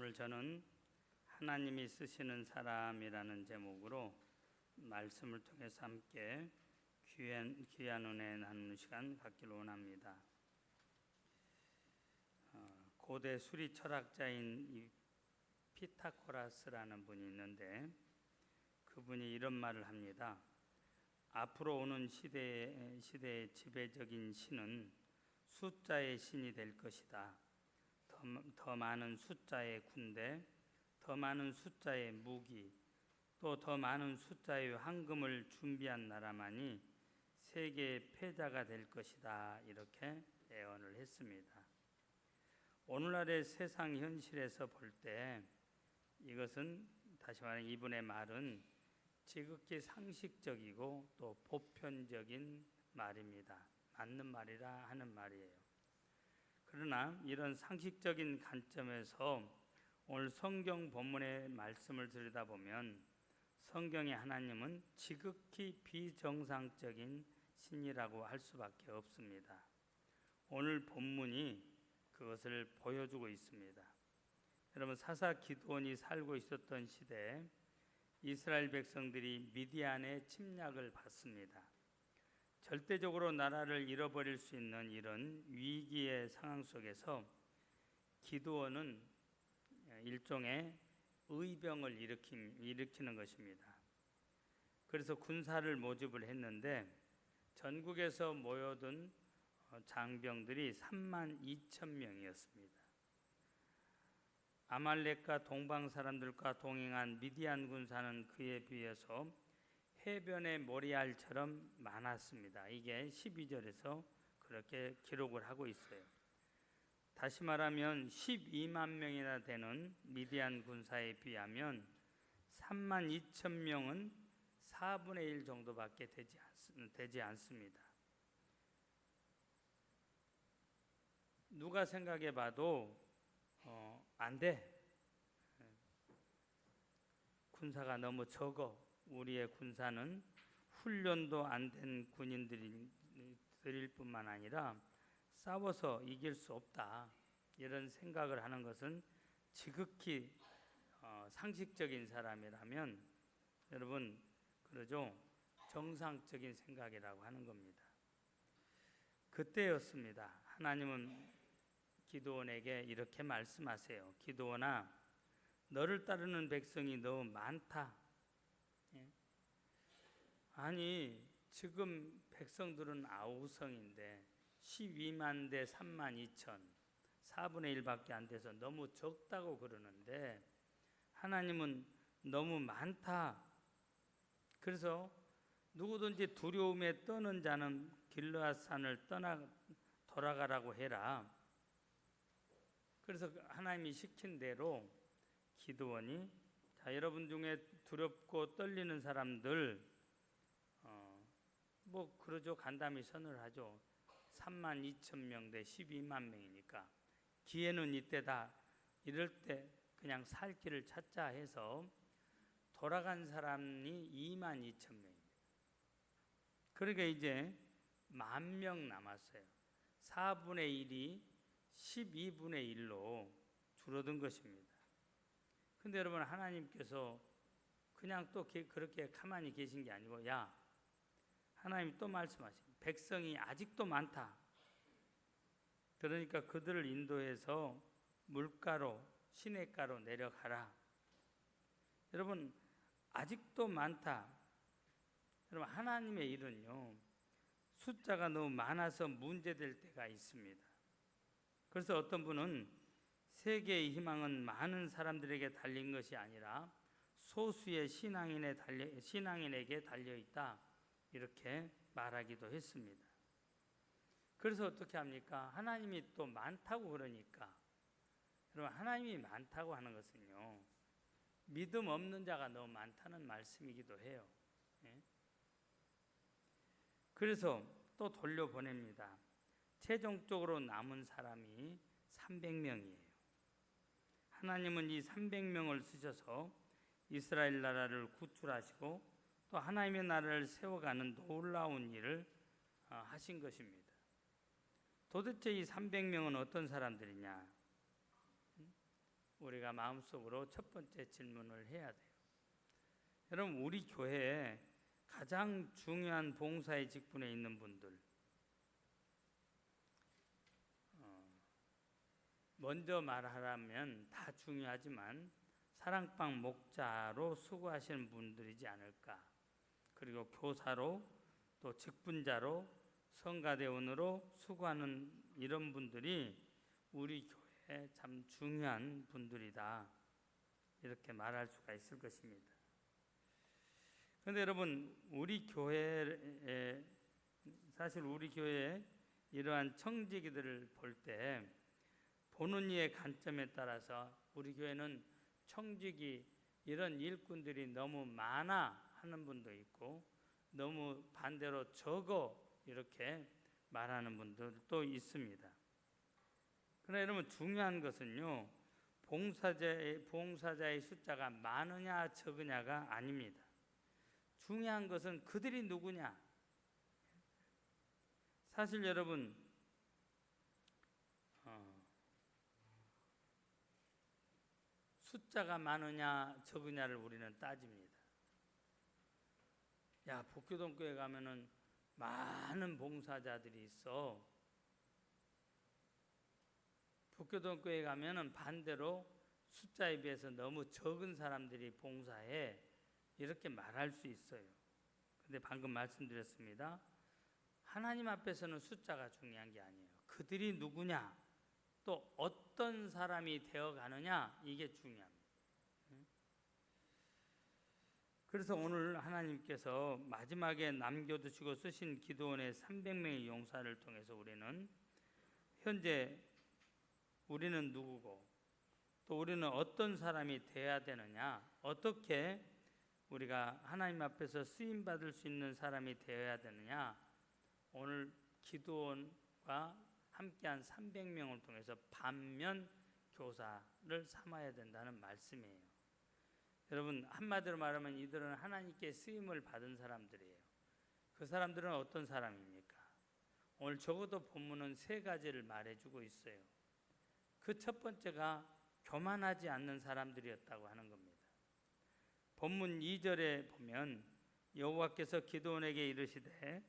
오늘 저는 하나님이 쓰시는 사람이라는 제목으로 말씀을 통해서 함께 귀한 은혜 나누는 시간 갖기를 원합니다. 고대 수리 철학자인 피타고라스라는 분이 있는데 그분이 이런 말을 합니다. 앞으로 오는 시대의 지배적인 신은 숫자의 신이 될 것이다. 더 많은 숫자의 군대, 더 많은 숫자의 무기, 또 더 많은 숫자의 황금을 준비한 나라만이 세계의 패자가 될 것이다. 이렇게 예언을 했습니다. 오늘날의 세상 현실에서 볼 때 이것은 다시 말해 이분의 말은 지극히 상식적이고 또 보편적인 말입니다. 맞는 말이라 하는 말이에요. 그러나 이런 상식적인 관점에서 오늘 성경 본문의 말씀을 들여다보면 성경의 하나님은 지극히 비정상적인 신이라고 할 수밖에 없습니다. 오늘 본문이 그것을 보여주고 있습니다. 여러분, 사사 기드온이 살고 있었던 시대에 이스라엘 백성들이 미디안의 침략을 받습니다. 절대적으로 나라를 잃어버릴 수 있는 이런 위기의 상황 속에서 기드온은 일종의 의병을 일으키는 것입니다. 그래서 군사를 모집을 했는데 전국에서 모여든 장병들이 32,000명이었습니다. 아말렉과 동방 사람들과 동행한 미디안 군사는 그에 비해서 해변의 모리알처럼 많았습니다. 이게 12절에서 그렇게 기록을 하고 있어요. 다시 말하면 12만 명이나 되는 미디안 군사에 비하면 32,000명은 4분의 1 정도밖에 되지 않습니다. 누가 생각해 봐도 안 돼. 군사가 너무 적어. 우리의 군사는 훈련도 안 된 군인들일 뿐만 아니라 싸워서 이길 수 없다. 이런 생각을 하는 것은 지극히 상식적인 사람이라면 여러분 그러죠. 정상적인 생각이라고 하는 겁니다. 그때였습니다. 하나님은 기드온에게 이렇게 말씀하세요. 기드온아, 너를 따르는 백성이 너무 많다. 아니 지금 백성들은 아우성인데 12만 대 3만 2천 4분의 1밖에 안 돼서 너무 적다고 그러는데 하나님은 너무 많다. 그래서 누구든지 두려움에 떠는 자는 길르앗산을 돌아가라고 해라. 그래서 하나님이 시킨 대로 기드온이 자, 여러분 중에 두렵고 떨리는 사람들 그러죠. 간담이 선을 하죠. 32,000명 대 12만 명이니까 기회는 이때다. 이럴 때 그냥 살 길을 찾자 해서 돌아간 사람이 22,000명입니다. 그러니까 이제 10,000명 남았어요. 4분의 1이 12분의 1로 줄어든 것입니다. 근데 여러분, 하나님께서 그냥 또 그렇게 가만히 계신 게 아니고 하나님 또 말씀하십니다. 백성이 아직도 많다. 그러니까 그들을 인도해서 물가로 시냇가로 내려가라. 여러분, 아직도 많다. 여러분, 하나님의 일은요 숫자가 너무 많아서 문제될 때가 있습니다. 그래서 어떤 분은 세계의 희망은 많은 사람들에게 달린 것이 아니라 소수의 신앙인에게 달려있다. 이렇게 말하기도 했습니다. 그래서 어떻게 합니까? 하나님이 또 많다고 그러니까 여러분, 하나님이 많다고 하는 것은요 믿음 없는 자가 너무 많다는 말씀이기도 해요. 그래서 또 돌려보냅니다. 최종적으로 남은 사람이 300명이에요. 하나님은 이 300명을 쓰셔서 이스라엘 나라를 구출하시고 또 하나님의 나라를 세워가는 놀라운 일을 하신 것입니다. 도대체 이 300명은 어떤 사람들이냐? 우리가 마음속으로 첫 번째 질문을 해야 돼요. 여러분, 우리 교회에 가장 중요한 봉사의 직분에 있는 분들, 먼저 말하라면 다 중요하지만 사랑방 목자로 수고하시는 분들이지 않을까. 그리고 교사로, 또 직분자로, 성가대원으로 수고하는 이런 분들이 우리 교회에 참 중요한 분들이다, 이렇게 말할 수가 있을 것입니다. 그런데 여러분, 사실 우리 교회에 이러한 청지기들을 볼 때 보는 이의 관점에 따라서 우리 교회는 청지기, 이런 일꾼들이 너무 많아 하는 분도 있고, 너무 반대로 적어 이렇게 말하는 분들도 있습니다. 그러나 여러분, 중요한 것은요, 봉사자의 숫자가 많으냐 적으냐가 아닙니다. 중요한 것은 그들이 누구냐. 사실 여러분, 숫자가 많으냐 적으냐를 우리는 따집니다. 야, 복교동교회 가면은 많은 봉사자들이 있어. 복교동교회 가면은 반대로 숫자에 비해서 너무 적은 사람들이 봉사해, 이렇게 말할 수 있어요. 근데 방금 말씀드렸습니다. 하나님 앞에서는 숫자가 중요한 게 아니에요. 그들이 누구냐, 또 어떤 사람이 되어가느냐, 이게 중요합니다. 그래서 오늘 하나님께서 마지막에 남겨두시고 쓰신 기도원의 300명의 용사를 통해서 우리는 현재 우리는 누구고, 또 우리는 어떤 사람이 되어야 되느냐, 어떻게 우리가 하나님 앞에서 쓰임받을 수 있는 사람이 되어야 되느냐, 오늘 기도원과 함께한 300명을 통해서 반면 교사를 삼아야 된다는 말씀이에요. 여러분, 한마디로 말하면 이들은 하나님께 쓰임을 받은 사람들이에요. 그 사람들은 어떤 사람입니까? 오늘 적어도 본문은 3가지를 말해주고 있어요. 그 첫 번째가 교만하지 않는 사람들이었다고 하는 겁니다. 본문 2절에 보면 여호와께서 기드온에게 이르시되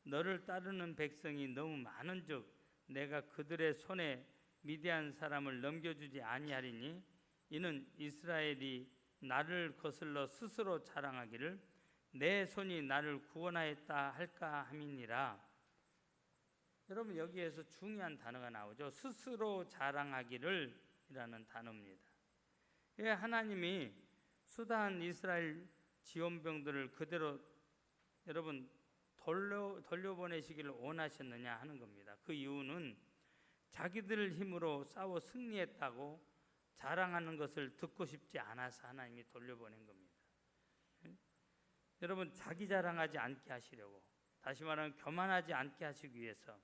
너를 따르는 백성이 너무 많은즉 내가 그들의 손에 미디안 사람을 넘겨주지 아니하리니 이는 이스라엘이 나를 거슬러 스스로 자랑하기를 내 손이 나를 구원하였다 할까 함이니라. 여러분, 여기에서 중요한 단어가 나오죠. 스스로 자랑하기를 이라는 단어입니다. 왜 하나님이 수다한 이스라엘 지원병들을 그대로 여러분 돌려보내시기를 원하셨느냐 하는 겁니다. 그 이유는 자기들 힘으로 싸워 승리했다고 자랑하는 것을 듣고 싶지 않아서 하나님이 돌려보낸 겁니다. 여러분, 자기 자랑하지 않게 하시려고, 다시 말하면 교만하지 않게 하시기 위해서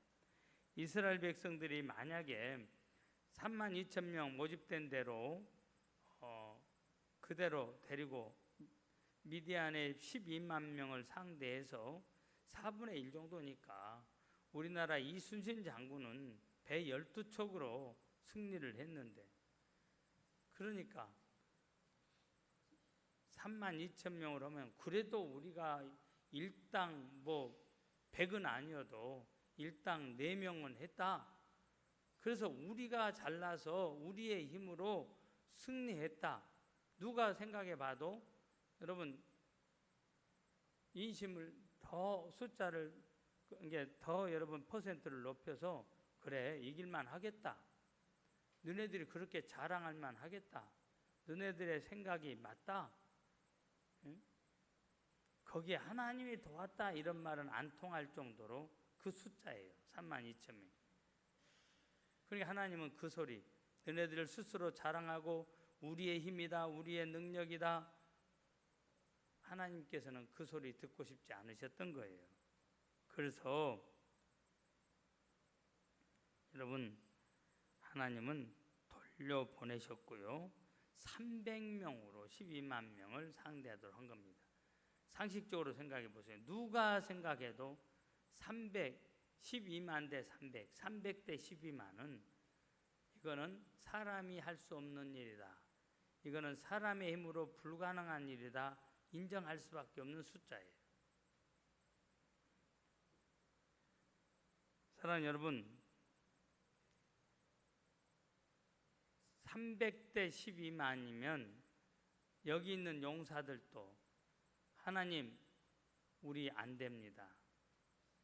이스라엘 백성들이 만약에 32,000명 모집된 대로 그대로 데리고 미디안의 12만 명을 상대해서 4분의 1 정도니까 우리나라 이순신 장군은 배 12척으로 승리를 했는데, 그러니까 32,000명을 하면 그래도 우리가 일당 100은 아니어도 일당 4명은 했다. 그래서 우리가 잘나서 우리의 힘으로 승리했다. 누가 생각해 봐도 여러분, 인심을 더 숫자를 더 여러분 퍼센트를 높여서 그래, 이길만 하겠다. 너네들이 그렇게 자랑할 만 하겠다. 너네들의 생각이 맞다. 응? 거기에 하나님이 도왔다 이런 말은 안 통할 정도로 그 숫자예요. 32,000명. 그러니까 하나님은 그 소리, 너네들 스스로 자랑하고 우리의 힘이다, 우리의 능력이다, 하나님께서는 그 소리 듣고 싶지 않으셨던 거예요. 그래서 여러분, 하나님은 돌려보내셨고요, 300명으로 12만 명을 상대하도록 한 겁니다. 상식적으로 생각해 보세요. 누가 생각해도 12만 대 300, 300대 12만은 이거는 사람이 할 수 없는 일이다. 이거는 사람의 힘으로 불가능한 일이다. 인정할 수밖에 없는 숫자예요. 사랑하는 여러분, 300대 12만이면 여기 있는 용사들도 하나님, 우리 안 됩니다.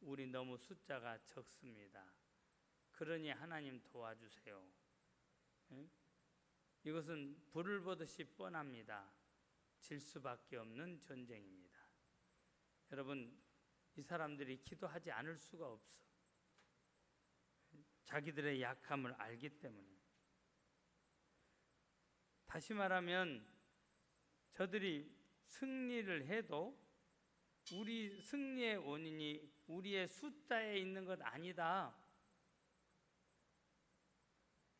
우리 너무 숫자가 적습니다. 그러니 하나님 도와주세요. 이것은 불을 보듯이 뻔합니다. 질 수밖에 없는 전쟁입니다. 여러분, 이 사람들이 기도하지 않을 수가 없어. 자기들의 약함을 알기 때문에. 다시 말하면 저들이 승리를 해도 우리 승리의 원인이 우리의 숫자에 있는 것 아니다.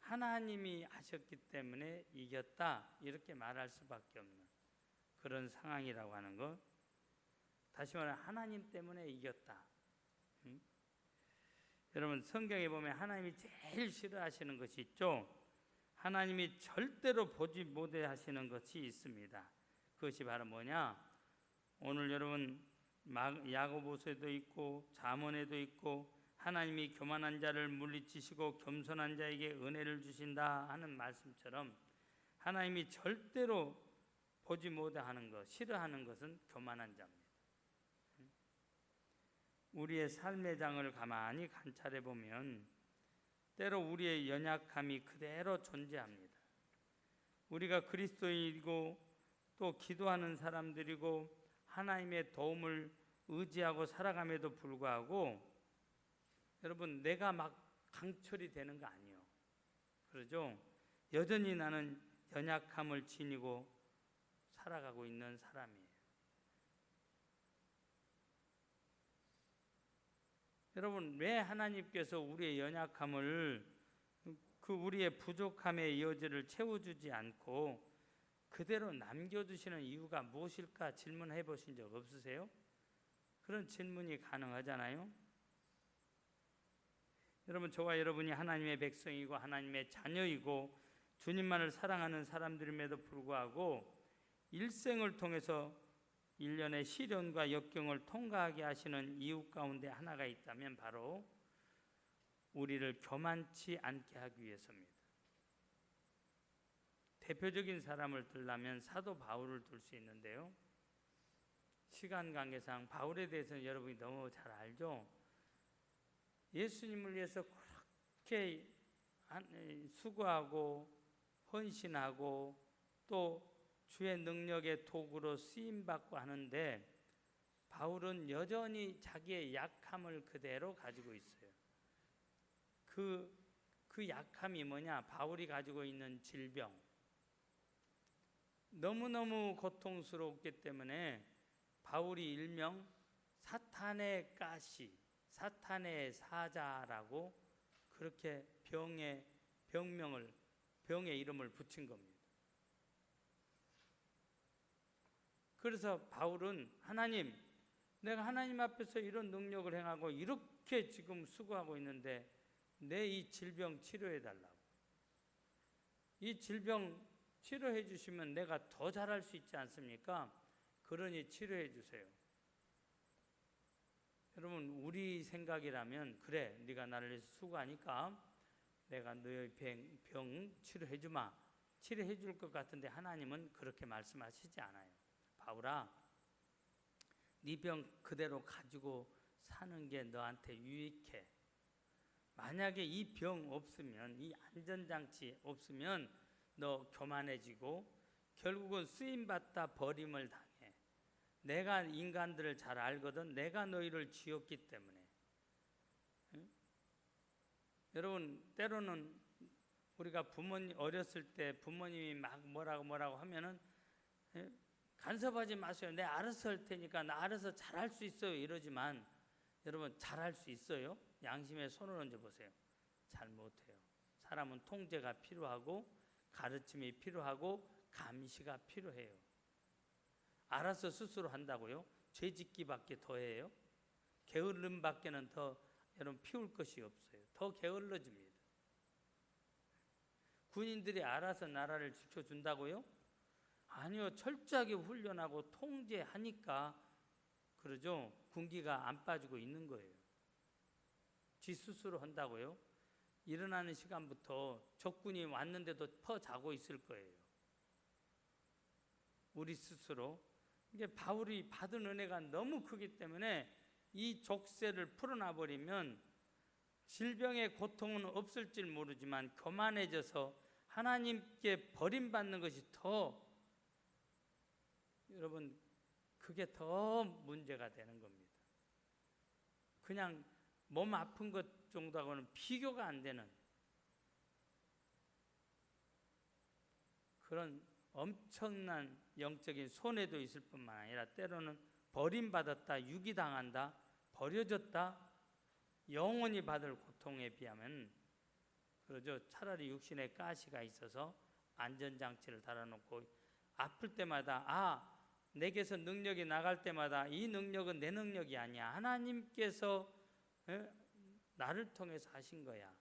하나님이 하셨기 때문에 이겼다. 이렇게 말할 수밖에 없는 그런 상황이라고 하는 것. 다시 말하면 하나님 때문에 이겼다. 여러분, 성경에 보면 하나님이 제일 싫어하시는 것이 있죠. 하나님이 절대로 보지 못해 하시는 것이 있습니다. 그것이 바로 뭐냐? 오늘 여러분 야고보서에도 있고 잠언에도 있고 하나님이 교만한 자를 물리치시고 겸손한 자에게 은혜를 주신다 하는 말씀처럼 하나님이 절대로 보지 못하는 것, 싫어하는 것은 교만한 자입니다. 우리의 삶의 장을 가만히 관찰해 보면 때로 우리의 연약함이 그대로 존재합니다. 우리가 그리스도인이고 또 기도하는 사람들이고 하나님의 도움을 의지하고 살아감에도 불구하고 여러분, 내가 막 강철이 되는 거 아니에요. 그러죠? 여전히 나는 연약함을 지니고 살아가고 있는 사람이에요. 여러분, 왜 하나님께서 우리의 연약함을 그 우리의 부족함의 여지를 채워주지 않고 그대로 남겨두시는 이유가 무엇일까 질문해 보신 적 없으세요? 그런 질문이 가능하잖아요. 여러분, 저와 여러분이 하나님의 백성이고 하나님의 자녀이고 주님만을 사랑하는 사람들임에도 불구하고 일생을 통해서 일련의 시련과 역경을 통과하게 하시는 이유 가운데 하나가 있다면 바로 우리를 교만치 않게 하기 위해서입니다. 대표적인 사람을 들라면 사도 바울을 들 수 있는데요. 시간 관계상 바울에 대해서는 여러분이 너무 잘 알죠. 예수님을 위해서 그렇게 수고하고 헌신하고 또 주의 능력의 도구로 쓰임받고 하는데 바울은 여전히 자기의 약함을 그대로 가지고 있어요. 그 약함이 뭐냐? 바울이 가지고 있는 질병. 너무너무 고통스럽기 때문에 바울이 일명 사탄의 가시, 사탄의 사자라고 그렇게 병의 이름을 붙인 겁니다. 그래서 바울은 하나님, 내가 하나님 앞에서 이런 능력을 행하고 이렇게 지금 수고하고 있는데 내 이 질병 치료해 달라고. 이 질병 치료해 주시면 내가 더 잘할 수 있지 않습니까? 그러니 치료해 주세요. 여러분, 우리 생각이라면 그래, 네가 나를 위해서 수고하니까 내가 너의 병 치료해 주마. 치료해 줄 것 같은데 하나님은 그렇게 말씀하시지 않아요. 바울아, 네 병 그대로 가지고 사는 게 너한테 유익해. 만약에 이 병 없으면, 이 안전장치 없으면 너 교만해지고 결국은 쓰임받다 버림을 당해. 내가 인간들을 잘 알거든. 내가 너희를 지었기 때문에. 응? 여러분, 때로는 우리가 부모님 어렸을 때 부모님이 막 뭐라고 하면은 간섭하지 마세요. 내가 알아서 할 테니까 나 알아서 잘할 수 있어요. 이러지만 여러분, 잘할 수 있어요? 양심에 손을 얹어 보세요. 잘 못해요. 사람은 통제가 필요하고 가르침이 필요하고 감시가 필요해요. 알아서 스스로 한다고요? 죄짓기밖에 더 해요? 게으름밖에는 더 여러분 피울 것이 없어요. 더 게을러집니다. 군인들이 알아서 나라를 지켜준다고요? 아니요. 철저하게 훈련하고 통제하니까 그러죠. 군기가 안 빠지고 있는 거예요. 지 스스로 한다고요? 일어나는 시간부터 적군이 왔는데도 퍼 자고 있을 거예요. 우리 스스로. 이게 바울이 받은 은혜가 너무 크기 때문에 이 족쇄를 풀어놔 버리면 질병의 고통은 없을 줄 모르지만 교만해져서 하나님께 버림받는 것이 더, 여러분, 그게 더 문제가 되는 겁니다. 그냥 몸 아픈 것 정도하고는 비교가 안 되는 그런 엄청난 영적인 손해도 있을 뿐만 아니라 때로는 버림받았다, 유기당한다, 버려졌다, 영원히 받을 고통에 비하면 그러죠. 차라리 육신에 가시가 있어서 안전장치를 달아놓고 아플 때마다 내게서 능력이 나갈 때마다 이 능력은 내 능력이 아니야. 하나님께서 나를 통해서 하신 거야.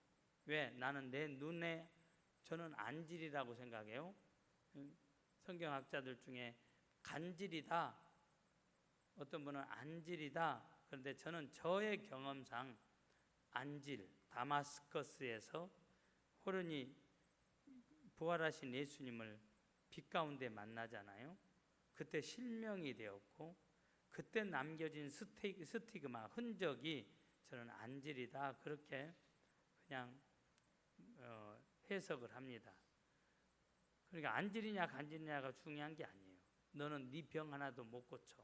왜? 나는 내 눈에, 저는 안질이라고 생각해요. 성경학자들 중에 간질이다, 어떤 분은 안질이다. 그런데 저는 저의 경험상 안질, 다마스커스에서 호련히 부활하신 예수님을 빛 가운데 만나잖아요. 그때 실명이 되었고 그때 남겨진 스티그마, 흔적이 저는 안질이다, 그렇게 그냥 해석을 합니다. 그러니까 안질이냐 간질이냐가 중요한 게 아니에요. 너는 네 병 하나도 못 고쳐.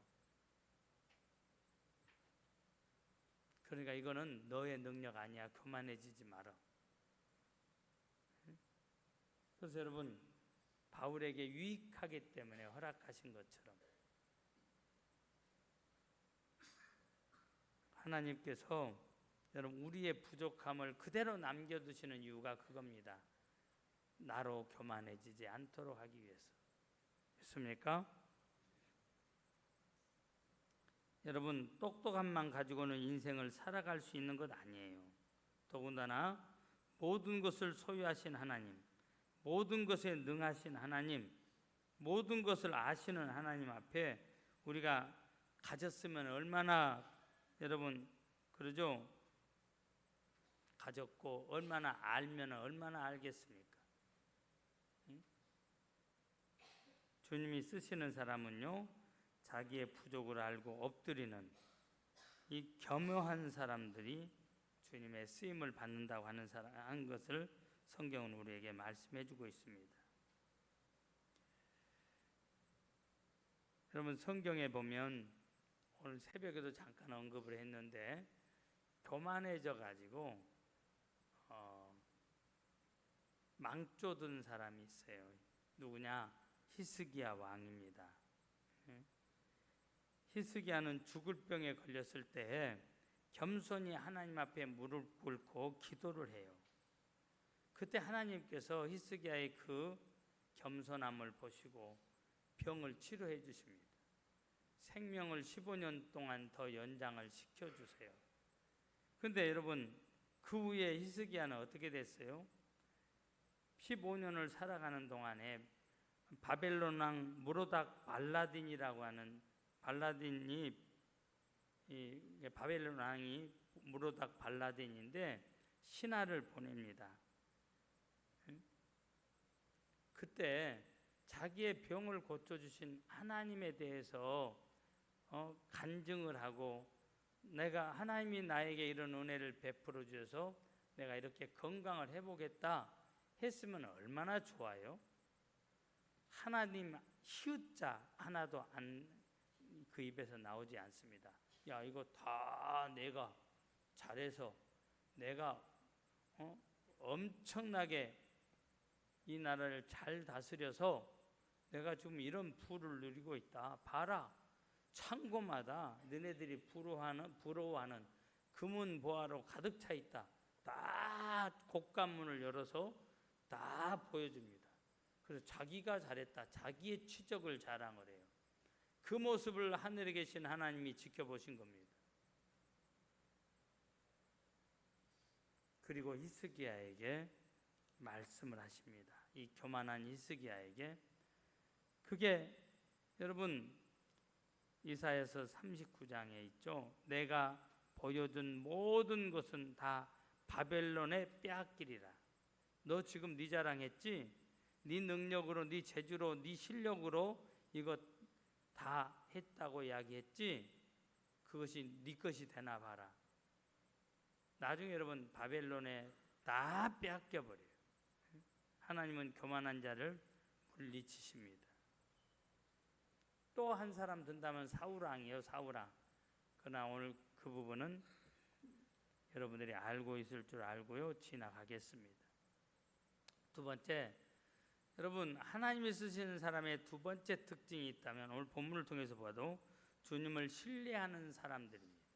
그러니까 이거는 너의 능력 아니야. 교만해지지 마라. 그래서 여러분, 바울에게 유익하기 때문에 허락하신 것처럼 하나님께서 여러분 우리의 부족함을 그대로 남겨두시는 이유가 그겁니다. 나로 교만해지지 않도록 하기 위해서. 믿습니까? 여러분, 똑똑함만 가지고는 인생을 살아갈 수 있는 것 아니에요. 더군다나 모든 것을 소유하신 하나님, 모든 것에 능하신 하나님, 모든 것을 아시는 하나님 앞에 우리가 가졌으면 얼마나, 여러분, 그러죠? 가졌고 얼마나 알면 얼마나 알겠습니까? 주님이 쓰시는 사람은요, 자기의 부족을 알고 엎드리는 이 겸허한 사람들이 주님의 쓰임을 받는다고 한 것을 성경은 우리에게 말씀해 주고 있습니다. 여러분, 성경에 보면 오늘 새벽에도 잠깐 언급을 했는데 교만해져 가지고 망조든 사람이 있어요. 누구냐? 히스기야 왕입니다. 히스기야는 죽을 병에 걸렸을 때 겸손히 하나님 앞에 무릎 꿇고 기도를 해요. 그때 하나님께서 히스기야의 그 겸손함을 보시고 병을 치료해 주십니다. 생명을 15년 동안 더 연장을 시켜주세요. 그런데 여러분, 그 후에 히스기야는 어떻게 됐어요? 15년을 살아가는 동안에 바벨론 왕 무로닥 발라딘이라고 하는 바벨론 왕이 무로닥 발라딘인데 신하를 보냅니다. 그때 자기의 병을 고쳐주신 하나님에 대해서 간증을 하고, 내가 하나님이 나에게 이런 은혜를 베풀어 주셔서 내가 이렇게 건강을 해보겠다 했으면 얼마나 좋아요. 하나님 히읗자 하나도 그 입에서 나오지 않습니다. 야, 이거 다 내가 잘해서 내가 엄청나게 이 나라를 잘 다스려서 내가 지금 이런 부를 누리고 있다. 봐라, 창고마다 너네들이 부러워하는 금은 보화로 가득 차 있다. 다 곡간문을 열어서 다 보여줍니다. 그래서 자기가 잘했다, 자기의 치적을 자랑을 해요. 그 모습을 하늘에 계신 하나님이 지켜보신 겁니다. 그리고 히스기야에게 말씀을 하십니다. 이 교만한 히스기야에게. 그게 여러분 이사야서 39장에 있죠. 내가 보여준 모든 것은 다 바벨론의 빼앗기리라. 너 지금 네 자랑했지? 네 능력으로, 네 재주로, 네 실력으로 이것 다 했다고 이야기했지? 그것이 네 것이 되나 봐라. 나중에 여러분 바벨론에 다 빼앗겨 버려요. 하나님은 교만한 자를 물리치십니다. 또 한 사람 든다면 사울왕이에요. 사울왕. 그러나 오늘 그 부분은 여러분들이 알고 있을 줄 알고요 지나가겠습니다. 두 번째, 여러분 하나님이 쓰시는 사람의 두 번째 특징이 있다면 오늘 본문을 통해서 봐도 주님을 신뢰하는 사람들입니다.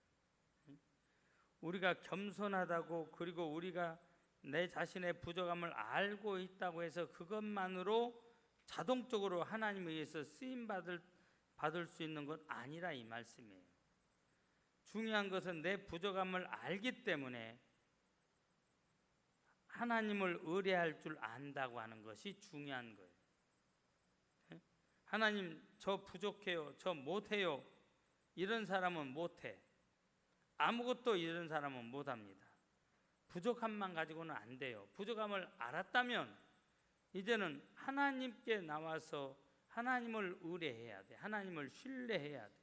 우리가 겸손하다고, 그리고 우리가 내 자신의 부족함을 알고 있다고 해서 그것만으로 자동적으로 하나님에 의해서 쓰임 받을 수 있는 것 아니라 이 말씀이에요. 중요한 것은 내 부족함을 알기 때문에 하나님을 의뢰할 줄 안다고 하는 것이 중요한 거예요. 하나님 저 부족해요, 저 못해요, 이런 사람은 못해. 아무것도 이런 사람은 못합니다. 부족함만 가지고는 안 돼요. 부족함을 알았다면 이제는 하나님께 나와서 하나님을 의뢰해야 돼. 하나님을 신뢰해야 돼.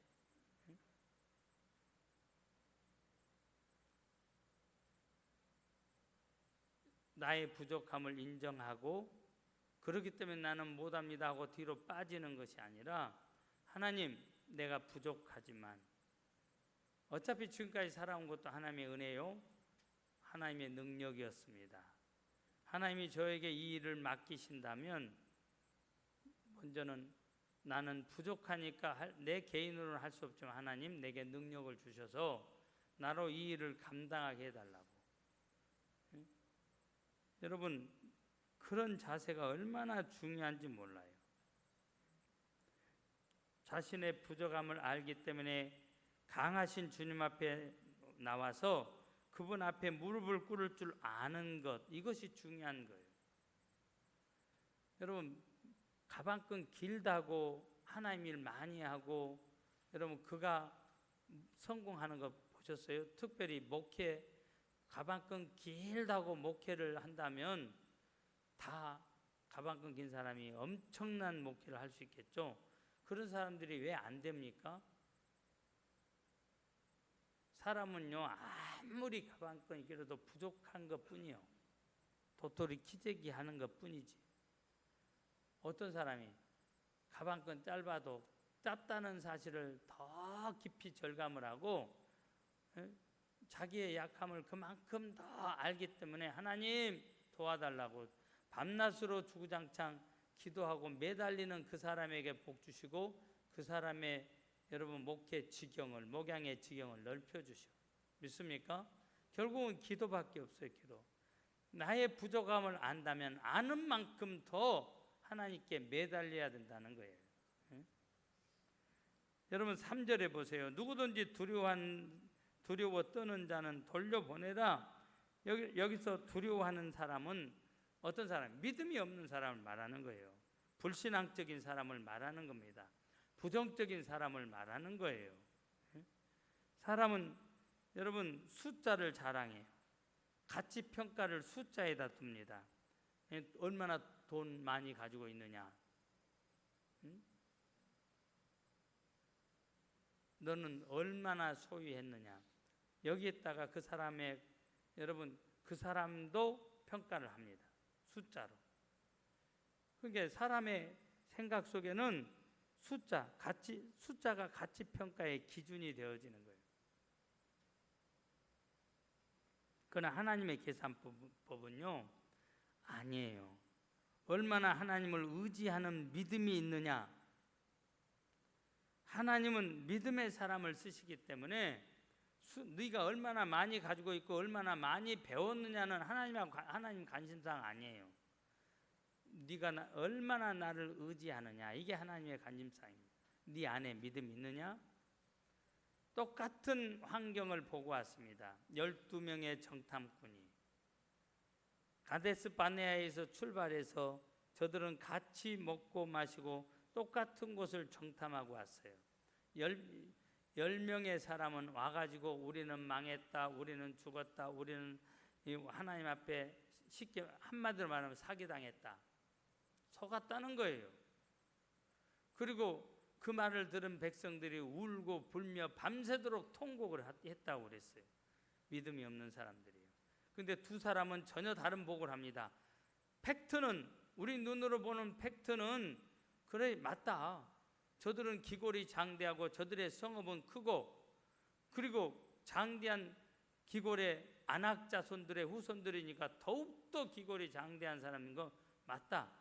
나의 부족함을 인정하고 그렇기 때문에 나는 못합니다 하고 뒤로 빠지는 것이 아니라, 하나님 내가 부족하지만 어차피 지금까지 살아온 것도 하나님의 은혜요, 하나님의 능력이었습니다. 하나님이 저에게 이 일을 맡기신다면 먼저는 나는 부족하니까 내 개인으로는 할 수 없지만 하나님 내게 능력을 주셔서 나로 이 일을 감당하게 해달라고. 여러분 그런 자세가 얼마나 중요한지 몰라요. 자신의 부족함을 알기 때문에 강하신 주님 앞에 나와서 그분 앞에 무릎을 꿇을 줄 아는 것, 이것이 중요한 거예요. 여러분 가방끈 길다고 하나님 일 많이 하고, 여러분 그가 성공하는 거 보셨어요? 특별히 목회, 가방끈 길다고 목회를 한다면 다 가방끈 긴 사람이 엄청난 목회를 할 수 있겠죠. 그런 사람들이 왜 안 됩니까? 사람은요 아무리 가방끈이 길어도 부족한 것 뿐이요, 도토리 키재기 하는 것 뿐이지. 어떤 사람이 가방끈 짧아도 짧다는 사실을 더 깊이 절감을 하고 자기의 약함을 그만큼 더 알기 때문에 하나님 도와달라고 밤낮으로 주구장창 기도하고 매달리는 그 사람에게 복 주시고 그 사람의 여러분 목회 지경을, 목양의 지경을 넓혀주셔. 믿습니까? 결국은 기도밖에 없어요. 기도. 나의 부족함을 안다면 아는 만큼 더 하나님께 매달려야 된다는 거예요. 여러분 3절에 보세요. 누구든지 두려워 떠는 자는 돌려보내라. 여기서 두려워하는 사람은 어떤 사람? 믿음이 없는 사람을 말하는 거예요. 불신앙적인 사람을 말하는 겁니다. 부정적인 사람을 말하는 거예요. 사람은 여러분 숫자를 자랑해요. 가치 평가를 숫자에다 둡니다. 얼마나 돈 많이 가지고 있느냐, 너는 얼마나 소유했느냐, 여기에다가 그 사람의, 여러분 그 사람도 평가를 합니다. 숫자로. 그러니까 사람의 생각 속에는 숫자가 가치 평가의 기준이 되어지는 거예요. 그러나 하나님의 계산법은요 아니에요. 얼마나 하나님을 의지하는 믿음이 있느냐. 하나님은 믿음의 사람을 쓰시기 때문에 네가 얼마나 많이 가지고 있고 얼마나 많이 배웠느냐는 하나님 관심사항 아니에요. 네가 얼마나 나를 의지하느냐, 이게 하나님의 관심사입니다. 네 안에 믿음이 있느냐? 똑같은 환경을 보고 왔습니다. 12명의 정탐꾼이 가데스 바네아에서 출발해서 저들은 같이 먹고 마시고 똑같은 곳을 정탐하고 왔어요. 10명의 사람은 와가지고 우리는 망했다, 우리는 죽었다, 우리는 하나님 앞에 쉽게 한마디로 말하면 사기당했다, 속았다는 거예요. 그리고 그 말을 들은 백성들이 울고 불며 밤새도록 통곡을 했다고 그랬어요. 믿음이 없는 사람들이에요. 근데 두 사람은 전혀 다른 복을 합니다. 팩트는, 우리 눈으로 보는 팩트는 그래, 맞다. 저들은 기골이 장대하고 저들의 성읍은 크고, 그리고 장대한 기골의 안악자손들의 후손들이니까 더욱더 기골이 장대한 사람인 거 맞다.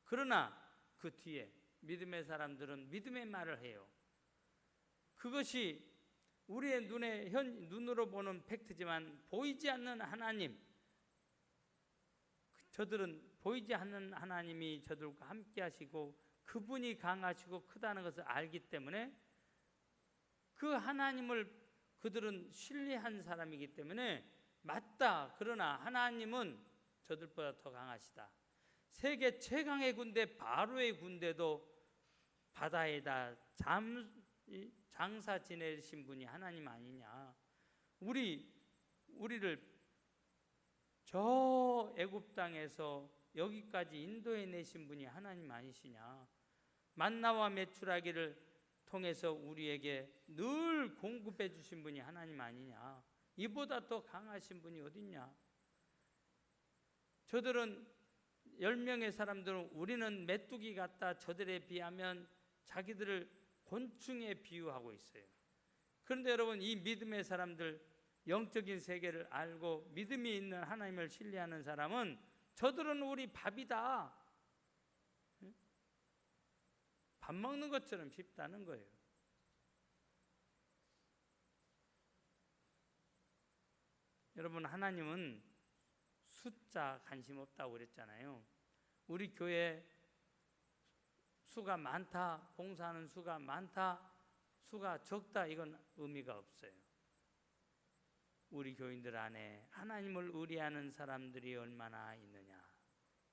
그러나 그 뒤에 믿음의 사람들은 믿음의 말을 해요. 그것이 우리의 눈으로 보는 팩트지만 보이지 않는 하나님, 저들은 보이지 않는 하나님이 저들과 함께 하시고 그분이 강하시고 크다는 것을 알기 때문에 그 하나님을 그들은 신뢰한 사람이기 때문에 맞다. 그러나 하나님은 저들보다 더 강하시다. 세계 최강의 군대 바로의 군대도 바다에다 장사 지내신 분이 하나님 아니냐. 우리를 저 애굽 땅에서 여기까지 인도해 내신 분이 하나님 아니시냐. 만나와 메추라기를 통해서 우리에게 늘 공급해 주신 분이 하나님 아니냐. 이보다 더 강하신 분이 어딨냐. 저들은 10명의 사람들은 우리는 메뚜기 같다, 저들에 비하면 자기들을 곤충에 비유하고 있어요. 그런데 여러분, 이 믿음의 사람들, 영적인 세계를 알고 믿음이 있는 하나님을 신뢰하는 사람은 저들은 우리 밥이다, 밥 먹는 것처럼 쉽다는 거예요. 여러분, 하나님은 숫자 관심 없다고 그랬잖아요. 우리 교회 수가 많다, 봉사하는 수가 많다, 수가 적다, 이건 의미가 없어요. 우리 교인들 안에 하나님을 의뢰하는 사람들이 얼마나 있느냐,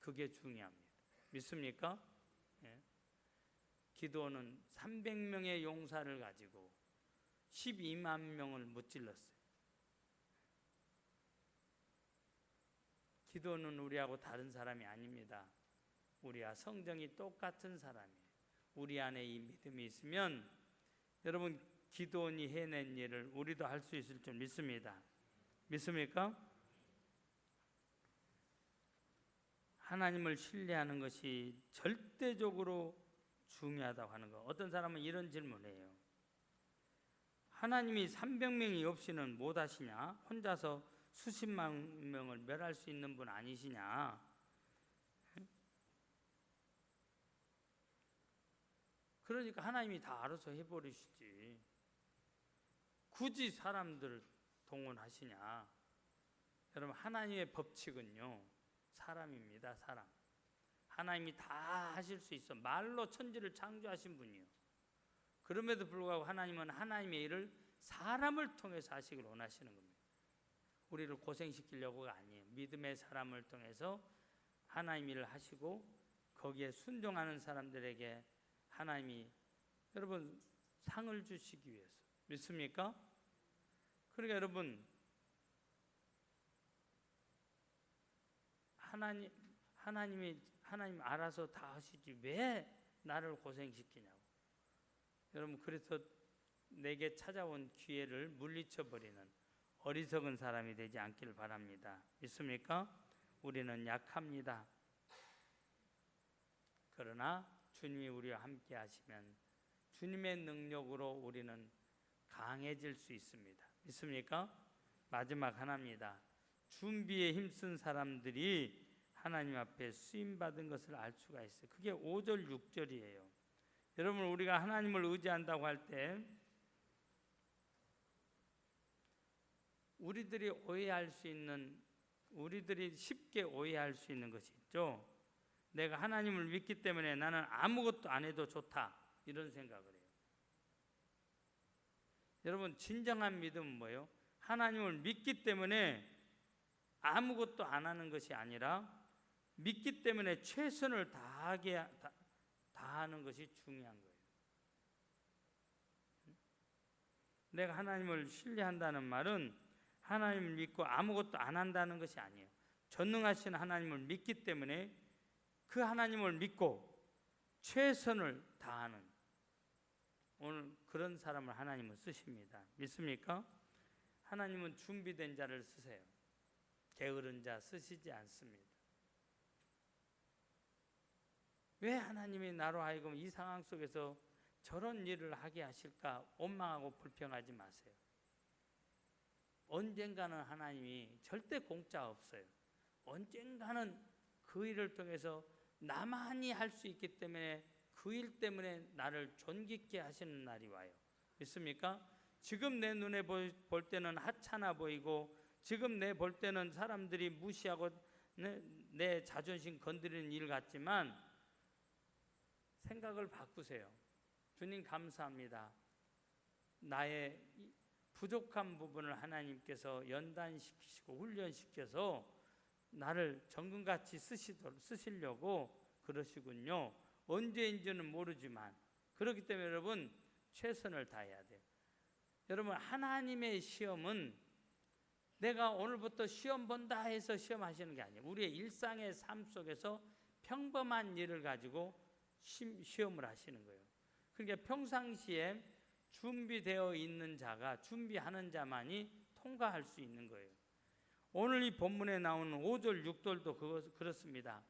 그게 중요합니다. 믿습니까? 예. 기도는 300명의 용사를 가지고 12만 명을 무찔렀어요. 기도는 우리하고 다른 사람이 아닙니다. 우리와 성정이 똑같은 사람이에요. 우리 안에 이 믿음이 있으면 여러분, 기도원이 해낸 일을 우리도 할 수 있을 줄 믿습니다. 믿습니까? 하나님을 신뢰하는 것이 절대적으로 중요하다고 하는 거. 어떤 사람은 이런 질문을 해요. 하나님이 300명이 없이는 못 하시냐? 혼자서 수십만 명을 멸할 수 있는 분 아니시냐? 그러니까 하나님이 다 알아서 해버리시지, 굳이 사람들을 동원하시냐? 여러분, 하나님의 법칙은요, 사람입니다. 사람. 하나님이 다 하실 수 있어. 말로 천지를 창조하신 분이요. 그럼에도 불구하고 하나님은 하나님의 일을 사람을 통해서 하시길 원하시는 겁니다. 우리를 고생시키려고가 아니에요. 믿음의 사람을 통해서 하나님 일을 하시고 거기에 순종하는 사람들에게 하나님이 여러분 상을 주시기 위해서. 믿습니까? 그러니까 여러분, 하나님 알아서 다 하시지 왜 나를 고생시키냐고. 여러분, 그래서 내게 찾아온 기회를 물리쳐 버리는 어리석은 사람이 되지 않기를 바랍니다. 믿습니까? 우리는 약합니다. 그러나 주님이 우리와 함께 하시면 주님의 능력으로 우리는 강해질 수 있습니다. 믿습니까? 마지막 하나입니다. 준비에 힘쓴 사람들이 하나님 앞에 쓰임받은 것을 알 수가 있어요. 그게 5절 6절이에요. 여러분, 우리가 하나님을 의지한다고 할 때 우리들이 쉽게 오해할 수 있는 것이 있죠. 내가 하나님을 믿기 때문에 나는 아무것도 안 해도 좋다, 이런 생각을 해요. 여러분, 진정한 믿음은 뭐예요? 하나님을 믿기 때문에 아무것도 안 하는 것이 아니라 믿기 때문에 최선을 다하는 것이 중요한 거예요. 내가 하나님을 신뢰한다는 말은 하나님을 믿고 아무것도 안 한다는 것이 아니에요. 전능하신 하나님을 믿기 때문에 그 하나님을 믿고 최선을 다하는, 오늘 그런 사람을 하나님은 쓰십니다. 믿습니까? 하나님은 준비된 자를 쓰세요. 게으른 자 쓰시지 않습니다. 왜 하나님이 나로 하여금 이 상황 속에서 저런 일을 하게 하실까 원망하고 불평하지 마세요. 언젠가는 하나님이 절대 공짜 없어요. 언젠가는 그 일을 통해서 나만이 할 수 있기 때문에 그 일 때문에 나를 존귀케 하시는 날이 와요. 믿습니까? 지금 내 눈에 볼 때는 하찮아 보이고 지금 내 볼 때는 사람들이 무시하고 내 자존심 건드리는 일 같지만 생각을 바꾸세요. 주님 감사합니다. 나의 부족한 부분을 하나님께서 연단시키시고 훈련시켜서 나를 정금같이 쓰시려고 그러시군요. 언제인지는 모르지만 그렇기 때문에 여러분 최선을 다해야 돼요. 여러분 하나님의 시험은 내가 오늘부터 시험 본다 해서 시험하시는 게 아니에요. 우리의 일상의 삶 속에서 평범한 일을 가지고 시험을 하시는 거예요. 그러니까 평상시에 준비되어 있는 자가, 준비하는 자만이 통과할 수 있는 거예요. 오늘 이 본문에 나오는 5절 6절도 그렇습니다.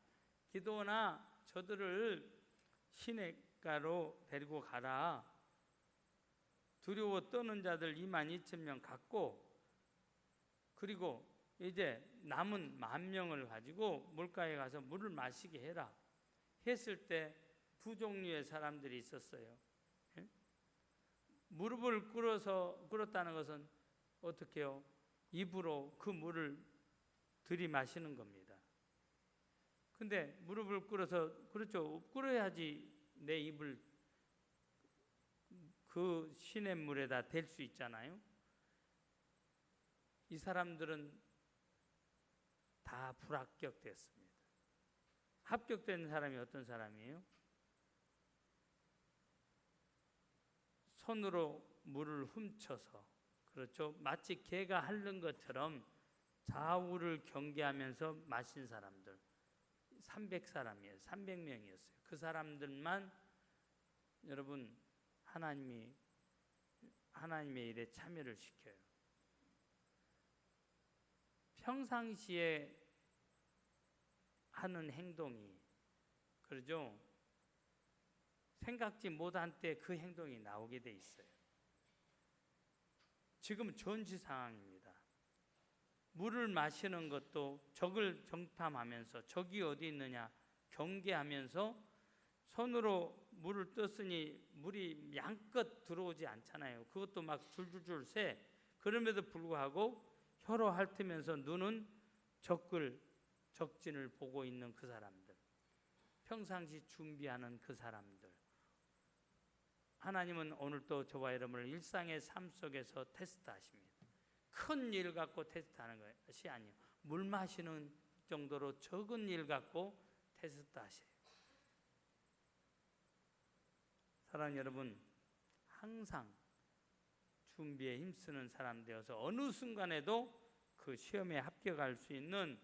기도나 저들을 시냇가로 데리고 가라. 두려워 떠는 자들 22,000명 갖고, 그리고 이제 남은 10,000명을 가지고 물가에 가서 물을 마시게 해라 했을 때 두 종류의 사람들이 있었어요. 무릎을 꿇었다는 것은 어떻게 해요? 입으로 그 물을 들이마시는 겁니다. 근데 무릎을 꿇어서, 그렇죠, 꿇어야지 내 입을 그 시냇물에다 댈 수 있잖아요. 이 사람들은 다 불합격됐습니다. 합격된 사람이 어떤 사람이에요? 손으로 물을 훔쳐서, 그렇죠, 마치 개가 핥는 것처럼 좌우를 경계하면서 마신 사람들 300사람이에요. 300명이었어요. 그 사람들만 여러분 하나님의 일에 참여를 시켜요. 평상시에 하는 행동이, 그러죠, 생각지 못한 때 그 행동이 나오게 돼 있어요. 지금 전시 상황입니다. 물을 마시는 것도 적을 정탐하면서 적이 어디 있느냐 경계하면서 손으로 물을 떴으니 물이 양껏 들어오지 않잖아요. 그것도 막 줄줄줄 새. 그럼에도 불구하고 혀로 핥으면서 눈은 적진을 보고 있는 그 사람들, 평상시 준비하는 그 사람들. 하나님은 오늘도 저와 여러분을 일상의 삶 속에서 테스트하십니다. 큰 일 갖고 테스트하는 것이 아니에요. 물 마시는 정도로 적은 일 갖고 테스트하세요. 사랑하는 여러분, 항상 준비에 힘쓰는 사람 되어서 어느 순간에도 그 시험에 합격할 수 있는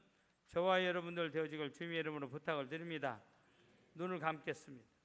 저와 여러분들 되어지길 주님의 이름으로 부탁을 드립니다. 눈을 감겠습니다.